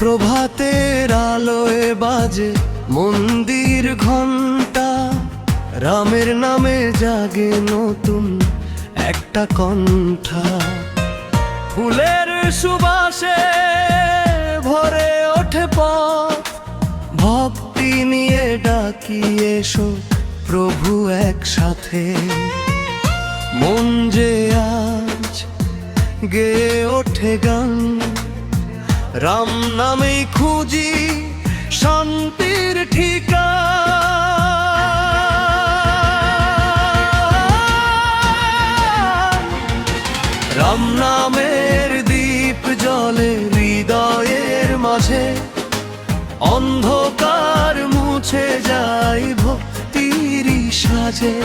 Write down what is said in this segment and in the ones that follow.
প্রভাতের আলোয় বাজে মন্দির ঘণ্টা, রামের নামে জাগে নতুন একটা কণ্ঠা। ফুলের সুবাসে ভরে ওঠে পথ, ভক্তি নিয়ে ডাকি এসো প্রভু একসাথে। মন যে আজ গেয়ে ওঠে গান, রাম নামেই খুঁজি শান্তির ঠিকানা। রাম নামের দীপ জ্বলে হৃদয়ের মাঝে, অন্ধকার মুছে যায় ভক্তির সাজে।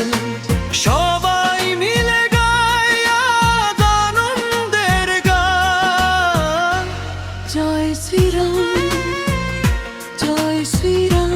সবাই মিলে গায় আজ আনন্দের গান, জয় শ্রীরাম, জয় শ্রীরাম।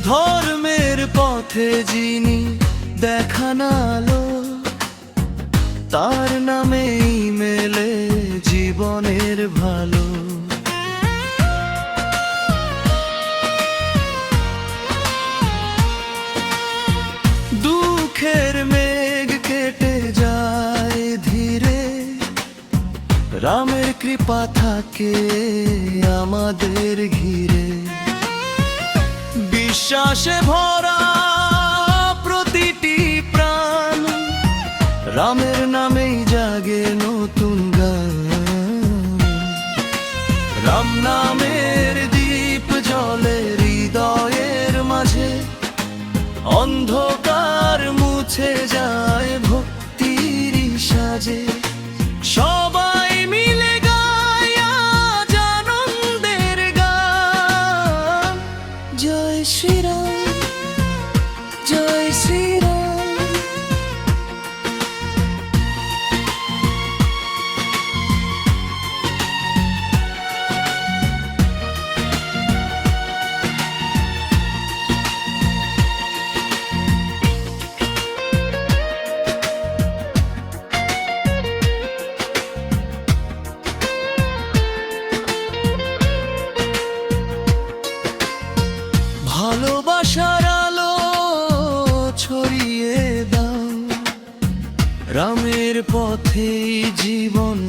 ধর্মের পথে যিনি দেখান আলো, তার নামেই মেলে জীবনের ভালো। দুঃখের মেঘ কেটে যায় ধীরে, রামের কৃপা থাকে আমাদের ঘিরে। বিশ্বাসে ভরা প্রতিটি প্রাণ, রামের নামেই জাগে নতুন গান। রাম নামের দীপ জ্বলে হৃদয়ের মাঝে, অন্ধকার মুছে যায় ভক্তির সাজে। সবাই মিলে গায় আজ আনন্দের গান, জয় শ্রীরাম, জয় শ্রীরাম। ভালোবাসার আলো ছড়িয়ে দাও, রামের পথে জীবন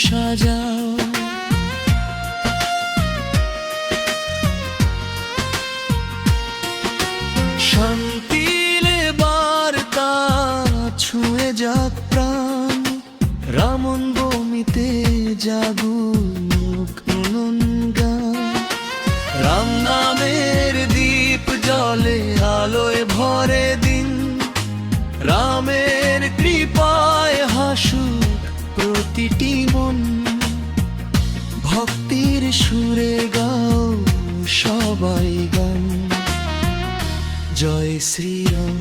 সাজাও। শান্তির বার্তা ছুঁয়ে যাক প্রাণ, রামন বমিতে জাগুক গান। রাম নামের দীপ জ্বলে আলোয় ভরে দিন, রামের কৃপায় হাসুক প্রতিটি মন। ভক্তির সুরে গাও সবাই গান, জয় শ্রীরাম,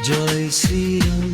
জয় শ্রীরাম।